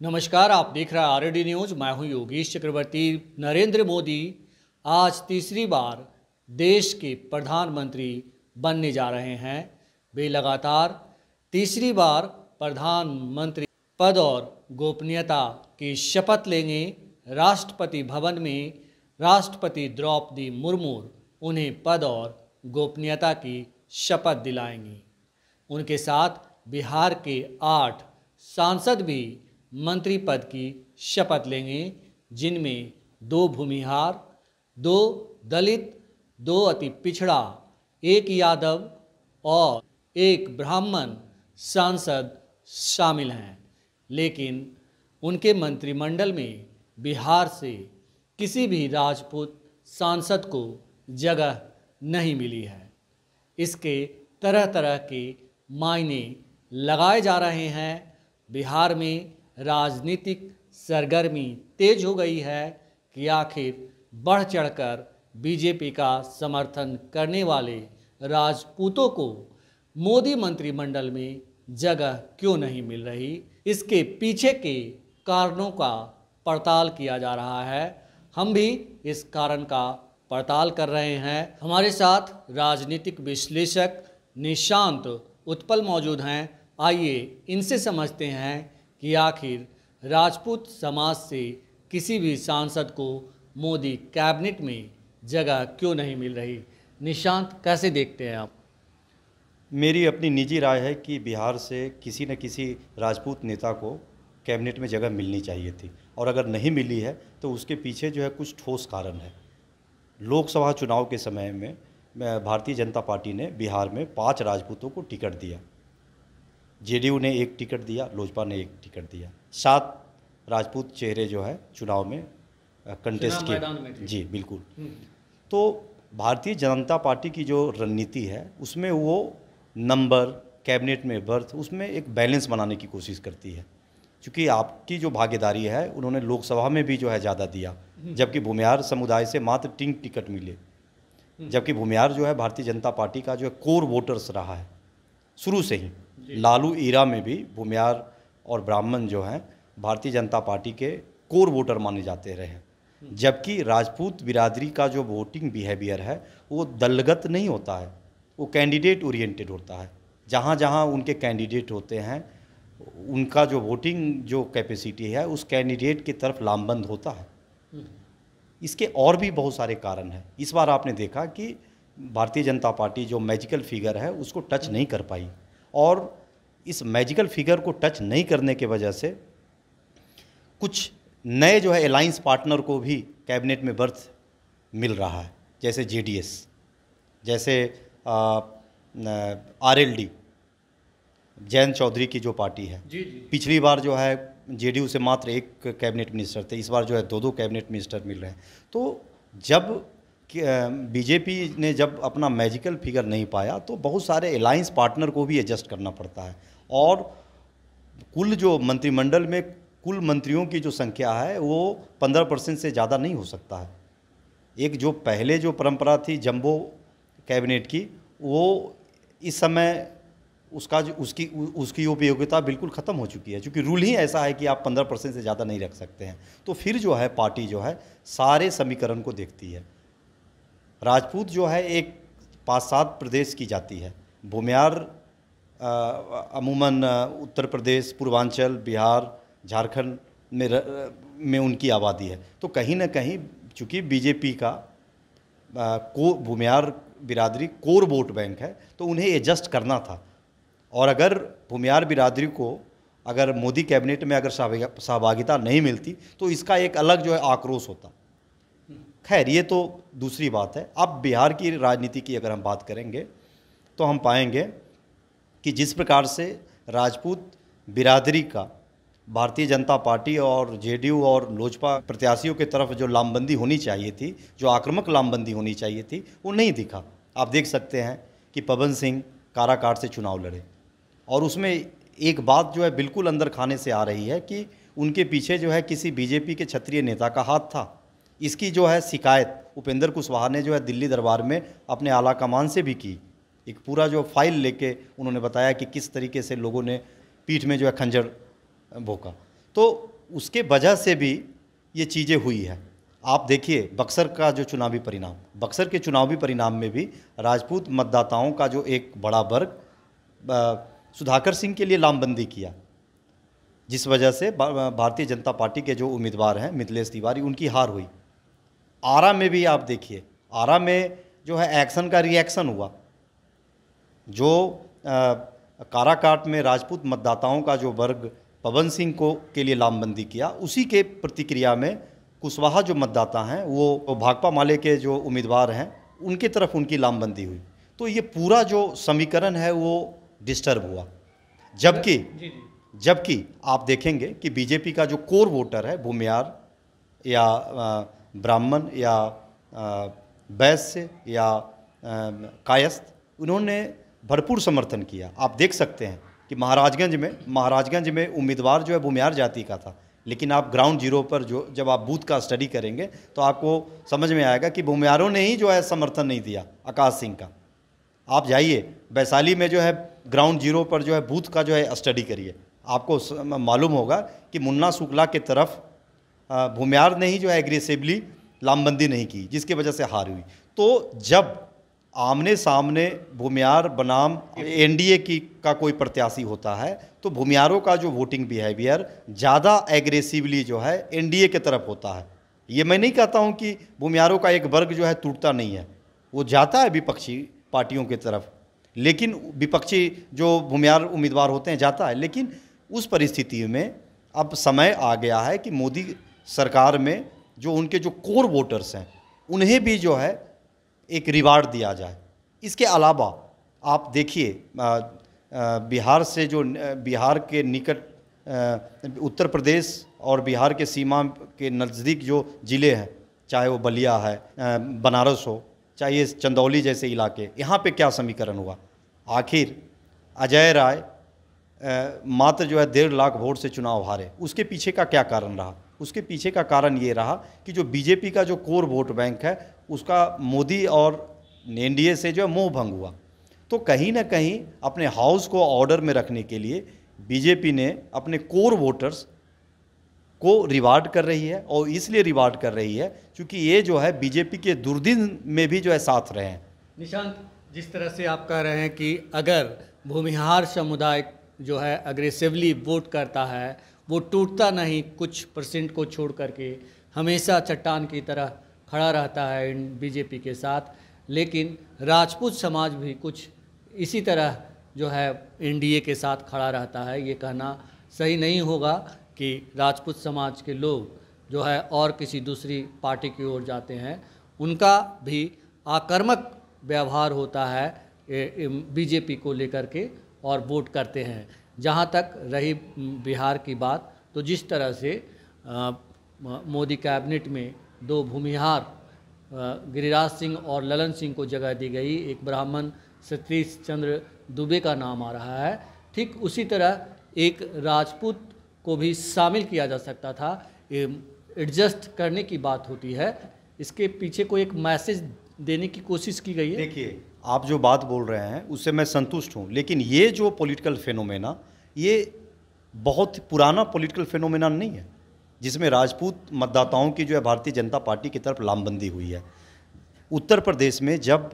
नमस्कार, आप देख रहे हैं आरडी न्यूज। मैं हूं योगेश चक्रवर्ती। नरेंद्र मोदी आज तीसरी बार देश के प्रधानमंत्री बनने जा रहे हैं। वे लगातार तीसरी बार प्रधानमंत्री पद और गोपनीयता की शपथ लेंगे। राष्ट्रपति भवन में राष्ट्रपति द्रौपदी मुर्मू उन्हें पद और गोपनीयता की शपथ दिलाएंगी। उनके साथ बिहार के 8 सांसद भी मंत्री पद की शपथ लेंगे, जिनमें 2 भूमिहार, 2 दलित, 2 अति पिछड़ा, 1 यादव और 1 ब्राह्मण सांसद शामिल हैं। लेकिन उनके मंत्रिमंडल में बिहार से किसी भी राजपूत सांसद को जगह नहीं मिली है। इसके तरह तरह के मायने लगाए जा रहे हैं। बिहार में राजनीतिक सरगर्मी तेज हो गई है कि आखिर बढ़ चढ़कर बीजेपी का समर्थन करने वाले राजपूतों को मोदी मंत्रिमंडल में जगह क्यों नहीं मिल रही। इसके पीछे के कारणों का पड़ताल किया जा रहा है। हम भी इस कारण का पड़ताल कर रहे हैं। हमारे साथ राजनीतिक विश्लेषक निशांत उत्पल मौजूद हैं। आइए इनसे समझते हैं कि आखिर राजपूत समाज से किसी भी सांसद को मोदी कैबिनेट में जगह क्यों नहीं मिल रही। निशांत, कैसे देखते हैं आप? मेरी अपनी निजी राय है कि बिहार से किसी न किसी राजपूत नेता को कैबिनेट में जगह मिलनी चाहिए थी, और अगर नहीं मिली है तो उसके पीछे जो है कुछ ठोस कारण है। लोकसभा चुनाव के समय में भारतीय जनता पार्टी ने बिहार में 5 राजपूतों को टिकट दिया। जेडीयू ने 1 टिकट दिया, लोजपा ने 1 टिकट दिया। 7 राजपूत चेहरे जो है चुनाव में कंटेस्ट किए। जी बिल्कुल। तो भारतीय जनता पार्टी की जो रणनीति है उसमें वो नंबर, कैबिनेट में बर्थ, उसमें एक बैलेंस बनाने की कोशिश करती है। क्योंकि आपकी जो भागीदारी है उन्होंने लोकसभा में भी जो है ज़्यादा दिया, जबकि भूमिहार समुदाय से मात्र 3 टिकट मिले। जबकि भूमिहार जो है भारतीय जनता पार्टी का जो है कोर वोटर्स रहा है शुरू से ही। लालू ईरा में भी भूमिहार और ब्राह्मण जो हैं भारतीय जनता पार्टी के कोर वोटर माने जाते रहे। जबकि राजपूत बिरादरी का जो वोटिंग बिहेवियर है वो दलगत नहीं होता है, वो कैंडिडेट ओरिएंटेड होता है। जहाँ जहाँ उनके कैंडिडेट होते हैं उनका जो वोटिंग जो कैपेसिटी है उस कैंडिडेट की तरफ लामबंद होता है। इसके और भी बहुत सारे कारण हैं। इस बार आपने देखा कि भारतीय जनता पार्टी जो मैजिकल फिगर है उसको टच नहीं कर पाई, और इस मैजिकल फिगर को टच नहीं करने के वजह से कुछ नए जो है अलायंस पार्टनर को भी कैबिनेट में बर्थ मिल रहा है, जैसे जेडीएस, जैसे आरएलडी, जयंत चौधरी की जो पार्टी है। पिछली बार जो है जेडीयू से मात्र 1 कैबिनेट मिनिस्टर थे, इस बार जो है 2-2 कैबिनेट मिनिस्टर मिल रहे हैं। तो जब बीजेपी ने जब अपना मैजिकल फिगर नहीं पाया तो बहुत सारे अलायंस पार्टनर को भी एडजस्ट करना पड़ता है, और कुल जो मंत्रिमंडल में कुल मंत्रियों की जो संख्या है वो 15% से ज़्यादा नहीं हो सकता है। एक जो पहले जो परंपरा थी जंबो कैबिनेट की, वो इस समय उसकी उपयोगिता बिल्कुल ख़त्म हो चुकी है, क्योंकि रूल ही ऐसा है कि आप 15% से ज़्यादा नहीं रख सकते हैं। तो फिर जो है पार्टी जो है सारे समीकरण को देखती है। राजपूत जो है एक 5-7 प्रदेश की जाति है। भूमिहार अमूमन उत्तर प्रदेश, पूर्वांचल, बिहार, झारखंड में उनकी आबादी है। तो कहीं ना कहीं चूँकि बीजेपी का भूमिहार बिरादरी कोर वोट बैंक है तो उन्हें एडजस्ट करना था। और अगर भूमिहार बिरादरी को अगर मोदी कैबिनेट में अगर सहभागिता नहीं मिलती तो इसका एक अलग जो है आक्रोश होता। खैर ये तो दूसरी बात है। अब बिहार की राजनीति की अगर हम बात करेंगे तो हम पाएंगे कि जिस प्रकार से राजपूत बिरादरी का भारतीय जनता पार्टी और जेडीयू और लोजपा प्रत्याशियों की तरफ जो लामबंदी होनी चाहिए थी, जो आक्रामक लामबंदी होनी चाहिए थी, वो नहीं दिखा। आप देख सकते हैं कि पवन सिंह काराकाट से चुनाव लड़े, और उसमें एक बात जो है बिल्कुल अंदर खाने से आ रही है कि उनके पीछे जो है किसी बीजेपी के क्षत्रिय नेता का हाथ था। इसकी जो है शिकायत उपेंद्र कुशवाहा ने जो है दिल्ली दरबार में अपने आला कमान से भी की। एक पूरा जो फाइल लेके उन्होंने बताया कि किस तरीके से लोगों ने पीठ में जो है खंजर भोंका। तो उसके वजह से भी ये चीज़ें हुई है। आप देखिए बक्सर का जो चुनावी परिणाम, बक्सर के चुनावी परिणाम में भी राजपूत मतदाताओं का जो एक बड़ा वर्ग सुधाकर सिंह के लिए लामबंदी किया, जिस वजह से भारतीय जनता पार्टी के जो उम्मीदवार हैं मिथिलेश तिवारी, उनकी हार हुई। आरा में भी आप देखिए, आरा में जो है एक्शन का रिएक्शन हुआ। जो काराकाट में राजपूत मतदाताओं का जो वर्ग पवन सिंह को के लिए लामबंदी किया, उसी के प्रतिक्रिया में कुशवाहा जो मतदाता हैं वो भाकपा माले के जो उम्मीदवार हैं उनकी तरफ उनकी लामबंदी हुई। तो ये पूरा जो समीकरण है वो डिस्टर्ब हुआ। जबकि आप देखेंगे कि बीजेपी का जो कोर वोटर है, भूमियार या ब्राह्मण या वैश्य या कायस्थ, उन्होंने भरपूर समर्थन किया। आप देख सकते हैं कि महाराजगंज में उम्मीदवार जो है भूमियार जाति का था, लेकिन आप ग्राउंड जीरो पर जब आप बूथ का स्टडी करेंगे तो आपको समझ में आएगा कि भूमियारों ने ही जो है समर्थन नहीं दिया आकाश सिंह का। आप जाइए वैशाली में जो है ग्राउंड जीरो पर जो है बूथ का जो है स्टडी करिए, आपको मालूम होगा कि मुन्ना शुक्ला के तरफ भूमियार ने ही जो है एग्रेसिवली लामबंदी नहीं की, जिसकी वजह से हार हुई। तो जब आमने सामने भूमियार बनाम एनडीए का कोई प्रत्याशी होता है तो भूमियारों का जो वोटिंग बिहेवियर ज़्यादा एग्रेसिवली जो है एनडीए के तरफ होता है। ये मैं नहीं कहता हूँ कि भूमियारों का एक वर्ग जो है टूटता नहीं है, वो जाता है विपक्षी पार्टियों की तरफ, लेकिन विपक्षी जो भूमियार उम्मीदवार होते हैं जाता है। लेकिन उस परिस्थिति में अब समय आ गया है कि मोदी सरकार में जो उनके जो कोर वोटर्स हैं उन्हें भी जो है एक रिवार्ड दिया जाए। इसके अलावा आप देखिए बिहार से जो बिहार के निकट उत्तर प्रदेश और बिहार के सीमा के नज़दीक जो ज़िले हैं, चाहे वो बलिया है, बनारस हो, चाहे चंदौली जैसे इलाके, यहाँ पे क्या समीकरण हुआ? आखिर अजय राय मात्र जो है 1.5 लाख वोट से चुनाव हारे। उसके पीछे का क्या कारण रहा? उसके पीछे का कारण ये रहा कि जो बीजेपी का जो कोर वोट बैंक है उसका मोदी और एनडीए से जो है मोह भंग हुआ। तो कहीं ना कहीं अपने हाउस को ऑर्डर में रखने के लिए बीजेपी ने अपने कोर वोटर्स को रिवार्ड कर रही है, और इसलिए रिवार्ड कर रही है क्योंकि ये जो है बीजेपी के दुर्दिन में भी जो है साथ रहे हैं। निशांत, जिस तरह से आप कह रहे हैं कि अगर भूमिहार समुदाय जो है अग्रेसिवली वोट करता है, वो टूटता नहीं, कुछ परसेंट को छोड़ करके हमेशा चट्टान की तरह खड़ा रहता है इन बीजेपी के साथ, लेकिन राजपूत समाज भी कुछ इसी तरह जो है एनडीए के साथ खड़ा रहता है। ये कहना सही नहीं होगा कि राजपूत समाज के लोग जो है और किसी दूसरी पार्टी की ओर जाते हैं, उनका भी आक्रामक व्यवहार होता है बीजेपी को लेकर के और वोट करते हैं। जहाँ तक रही बिहार की बात, तो जिस तरह से मोदी कैबिनेट में 2 भूमिहार गिरिराज सिंह और ललन सिंह को जगह दी गई, एक ब्राह्मण सतीश चंद्र दुबे का नाम आ रहा है, ठीक उसी तरह एक राजपूत को भी शामिल किया जा सकता था। एडजस्ट करने की बात होती है, इसके पीछे कोई एक मैसेज देने की कोशिश की गई है। देखिए, आप जो बात बोल रहे हैं उससे मैं संतुष्ट हूँ, लेकिन ये जो पॉलिटिकल फेनोमेना, ये बहुत पुराना पॉलिटिकल फेनोमेना नहीं है जिसमें राजपूत मतदाताओं की जो है भारतीय जनता पार्टी की तरफ लामबंदी हुई है। उत्तर प्रदेश में जब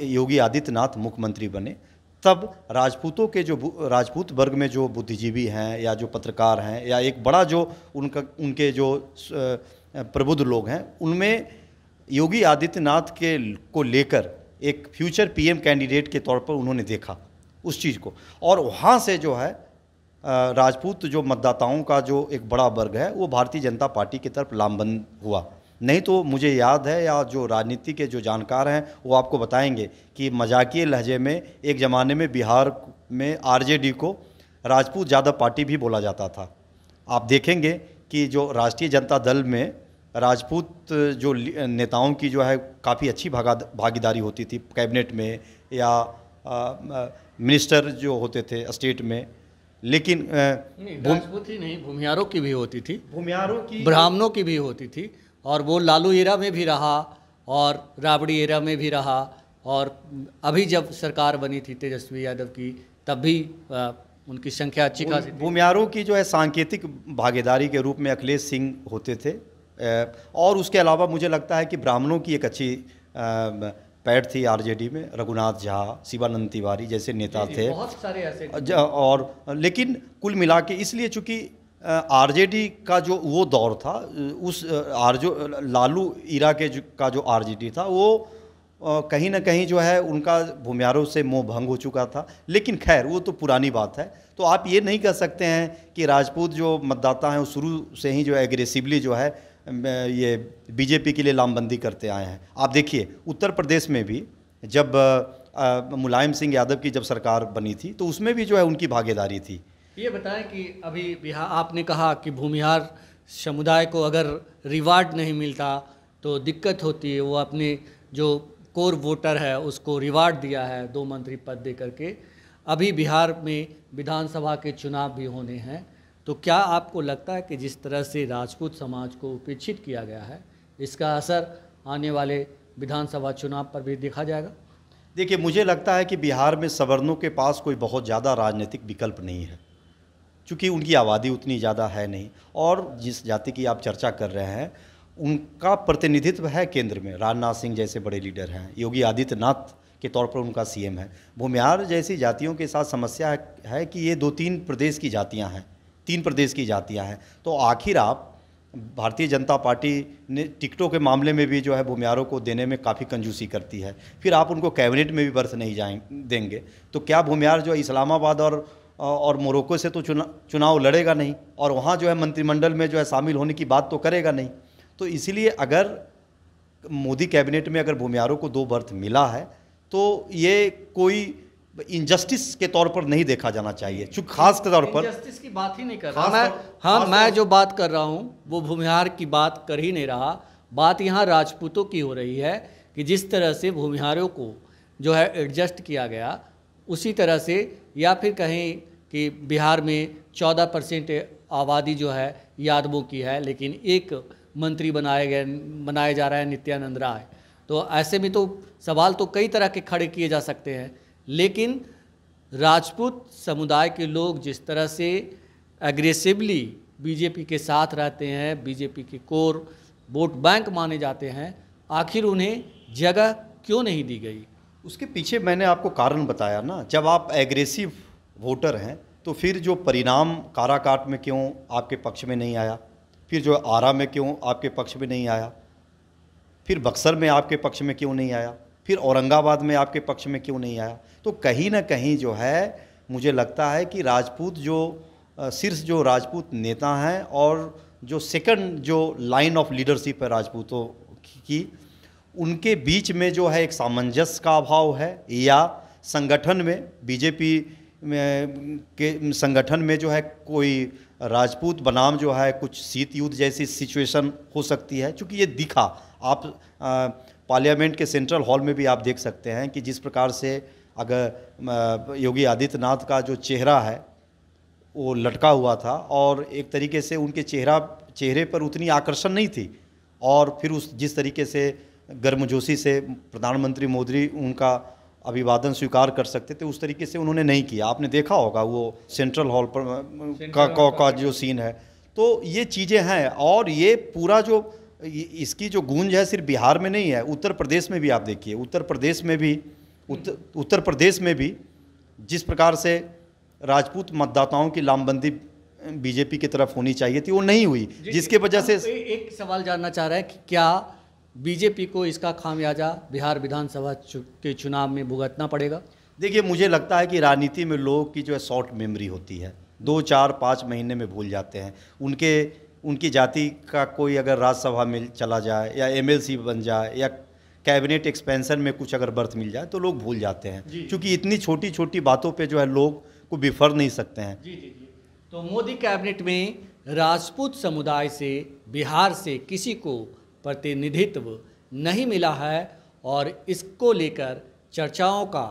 योगी आदित्यनाथ मुख्यमंत्री बने, तब राजपूतों के जो राजपूत वर्ग में जो बुद्धिजीवी हैं या जो पत्रकार हैं या एक बड़ा जो उनके जो प्रबुद्ध लोग हैं, उनमें योगी आदित्यनाथ को लेकर एक फ्यूचर पीएम कैंडिडेट के तौर पर उन्होंने देखा उस चीज़ को, और वहाँ से जो है राजपूत जो मतदाताओं का जो एक बड़ा वर्ग है वो भारतीय जनता पार्टी की तरफ लामबंद हुआ। नहीं तो मुझे याद है, या जो राजनीति के जो जानकार हैं वो आपको बताएंगे कि मजाकिए लहजे में एक ज़माने में बिहार में आरजेडी को राजपूत यादव पार्टी भी बोला जाता था। आप देखेंगे कि जो राष्ट्रीय जनता दल में राजपूत जो नेताओं की जो है काफ़ी अच्छी भागीदारी होती थी कैबिनेट में, या मिनिस्टर जो होते थे स्टेट में, लेकिन राजपूत ही नहीं, भूमिहारों की भी होती थी, भूमिहारों की, ब्राह्मणों की भी होती थी, और वो लालू एरा में भी रहा और राबड़ी एरा में भी रहा, और अभी जब सरकार बनी थी तेजस्वी यादव की, तब भी उनकी संख्या अच्छी खासी थी। भूमिहारों की जो है सांकेतिक भागीदारी के रूप में अखिलेश सिंह होते थे, और उसके अलावा मुझे लगता है कि ब्राह्मणों की एक अच्छी पैठ थी आरजेडी में। रघुनाथ झा, शिवानंद तिवारी जैसे नेता थे, बहुत सारे ऐसे और लेकिन कुल मिला के इसलिए चूँकि आरजेडी का जो वो दौर था, उस लालू इरा के का जो आरजेडी था वो कहीं ना कहीं जो है उनका भूमिहारों से मोह भंग हो चुका था। लेकिन खैर वो तो पुरानी बात है। तो आप ये नहीं कह सकते हैं कि राजपूत जो मतदाता हैं वो शुरू से ही जो है एग्रेसिवली जो है ये बीजेपी के लिए लामबंदी करते आए हैं। आप देखिए उत्तर प्रदेश में भी जब मुलायम सिंह यादव की जब सरकार बनी थी तो उसमें भी जो है उनकी भागीदारी थी। ये बताएं कि अभी बिहार, आपने कहा कि भूमिहार समुदाय को अगर रिवार्ड नहीं मिलता तो दिक्कत होती है, वो अपने जो कोर वोटर है उसको रिवार्ड दिया है 2 मंत्री पद दे करके। अभी बिहार में विधानसभा के चुनाव भी होने हैं, तो क्या आपको लगता है कि जिस तरह से राजपूत समाज को उपेक्षित किया गया है इसका असर आने वाले विधानसभा चुनाव पर भी देखा जाएगा? देखिए मुझे लगता है कि बिहार में सवर्णों के पास कोई बहुत ज़्यादा राजनीतिक विकल्प नहीं है, क्योंकि उनकी आबादी उतनी ज़्यादा है नहीं, और जिस जाति की आप चर्चा कर रहे हैं उनका प्रतिनिधित्व है केंद्र में। राजनाथ सिंह जैसे बड़े लीडर हैं, योगी आदित्यनाथ के तौर पर उनका सीएम है। भूमिहार जैसी जातियों के साथ समस्या है कि ये 2-3 प्रदेश की जातियां हैं, 3 प्रदेश की जातियां हैं। तो आखिर आप भारतीय जनता पार्टी ने टिकटों के मामले में भी जो है भूमिहारों को देने में काफ़ी कंजूसी करती है, फिर आप उनको कैबिनेट में भी बर्थ नहीं देंगे, तो क्या भूमिहार जो है इस्लामाबाद और मोरक्को से तो चुनाव लड़ेगा नहीं, और वहाँ जो है मंत्रिमंडल में जो है शामिल होने की बात तो करेगा नहीं। तो इसीलिए अगर मोदी कैबिनेट में अगर भूमिहारों को 2 बर्थ मिला है तो ये कोई इनजस्टिस के तौर पर नहीं देखा जाना चाहिए, चूँकि खास तौर पर इनजस्टिस की बात ही नहीं कर रहा मैं जो बात कर रहा हूँ वो भूमिहार की बात कर ही नहीं रहा। बात यहाँ राजपूतों की हो रही है कि जिस तरह से भूमिहारों को जो है एडजस्ट किया गया, उसी तरह से, या फिर कहें कि बिहार में 14% आबादी जो है यादवों की है, लेकिन एक मंत्री बनाए जा रहा है नित्यानंद राय। तो ऐसे में तो सवाल तो कई तरह के खड़े किए जा सकते हैं, लेकिन राजपूत समुदाय के लोग जिस तरह से एग्रेसिवली बीजेपी के साथ रहते हैं, बीजेपी के कोर वोट बैंक माने जाते हैं, आखिर उन्हें जगह क्यों नहीं दी गई? उसके पीछे मैंने आपको कारण बताया ना। जब आप एग्रेसिव वोटर हैं तो फिर जो परिणाम काराकाट में क्यों आपके पक्ष में नहीं आया, फिर जो आरा में क्यों आपके पक्ष में नहीं आया, फिर बक्सर में आपके पक्ष में क्यों नहीं आया, फिर औरंगाबाद में आपके पक्ष में क्यों नहीं आया। तो कहीं ना कहीं जो है मुझे लगता है कि राजपूत जो शीर्ष जो राजपूत नेता हैं और जो सेकंड जो लाइन ऑफ लीडरशिप है राजपूतों की, उनके बीच में जो है एक सामंजस्य का अभाव है, या संगठन में बीजेपी के संगठन में जो है कोई राजपूत बनाम जो है कुछ शीत युद्ध जैसी सिचुएशन हो सकती है। क्योंकि ये दिखा, आप पार्लियामेंट के सेंट्रल हॉल में भी आप देख सकते हैं कि जिस प्रकार से अगर योगी आदित्यनाथ का जो चेहरा है वो लटका हुआ था, और एक तरीके से उनके चेहरे पर उतनी आकर्षण नहीं थी, और फिर उस जिस तरीके से गर्मजोशी से प्रधानमंत्री मोदी उनका अभिवादन स्वीकार कर सकते थे उस तरीके से उन्होंने नहीं किया। आपने देखा होगा वो सेंट्रल हॉल पर का जो सीन है। तो ये चीज़ें हैं, और ये पूरा जो इसकी जो गूंज है सिर्फ बिहार में नहीं है, उत्तर प्रदेश में भी आप देखिए। उत्तर प्रदेश में भी जिस प्रकार से राजपूत मतदाताओं की लामबंदी बीजेपी की तरफ होनी चाहिए थी वो नहीं हुई, जिसके वजह से एक सवाल जानना चाह रहे हैं कि क्या बीजेपी को इसका खामियाजा बिहार विधानसभा के चुनाव में भुगतना पड़ेगा? देखिए मुझे लगता है कि राजनीति में लोगों की जो है शॉर्ट मेमोरी होती है, 2, 4, 5 महीने में भूल जाते हैं। उनकी जाति का कोई अगर राज्यसभा में चला जाए या एमएलसी बन जाए या कैबिनेट एक्सपेंशन में कुछ अगर बर्थ मिल जाए तो लोग भूल जाते हैं, क्योंकि इतनी छोटी छोटी बातों पे जो है लोग को बिफर नहीं सकते हैं। जी। तो मोदी कैबिनेट में राजपूत समुदाय से बिहार से किसी को प्रतिनिधित्व नहीं मिला है, और इसको लेकर चर्चाओं का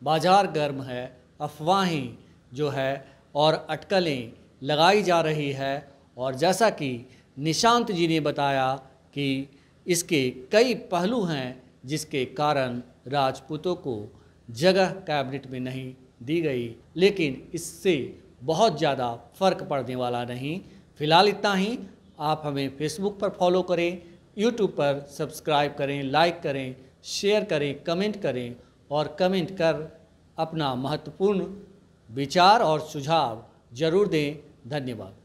बाजार गर्म है, अफवाहें जो है और अटकलें लगाई जा रही है। और जैसा कि निशांत जी ने बताया कि इसके कई पहलू हैं जिसके कारण राजपूतों को जगह कैबिनेट में नहीं दी गई, लेकिन इससे बहुत ज़्यादा फ़र्क पड़ने वाला नहीं। फ़िलहाल इतना ही। आप हमें फेसबुक पर फॉलो करें, यूट्यूब पर सब्सक्राइब करें, लाइक करें, शेयर करें, कमेंट करें और कमेंट कर अपना महत्वपूर्ण विचार और सुझाव ज़रूर दें। धन्यवाद।